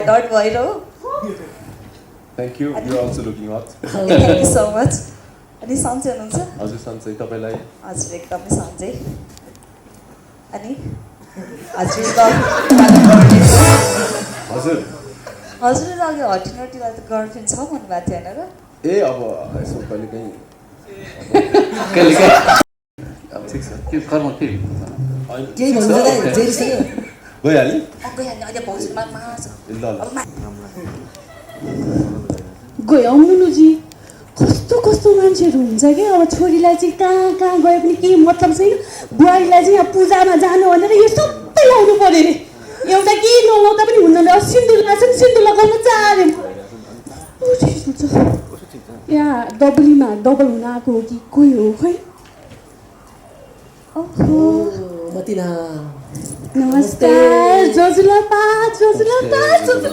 Dot भइरह Thank you. You're also looking hot. Thank you so much अनि सन्चै हुनुहुन्छ हजुर सन्चै तपाईलाई हजुर एकदमै सन्चै अनि हजुर हजुर हजुरले अघि हटिनटीलाई त गर्लफ्रेन्ड छ भन्नुभएको थियो होइन र ए अब यसो कहिले काहीँ अब ठिक छ के कर्म के होइन, केही ठिक छ, भन्दैन okay. जेरिसँग भइहाल्यो अहिले भाउजूमा मार्छ ल ल गयो मुनुजी कस्तो कस्तो मान्छेहरू हुन्छ क्या अब छोरीलाई चाहिँ कहाँ कहाँ गए पनि केही मतलब छैन बुहारीलाई चाहिँ यहाँ पूजामा जानु भनेर यो सबै लाउनु पऱ्यो अरे एउटा केही नलाउँदा पनि हुन्न अरे सिन्दुर लाग्छ नि सिन्दुर लगाउन चाहे यहाँ डबलीमा डबल हुन आएको हो कि कोही हो खै ओहो मतिना नमस्कार जोजुला पा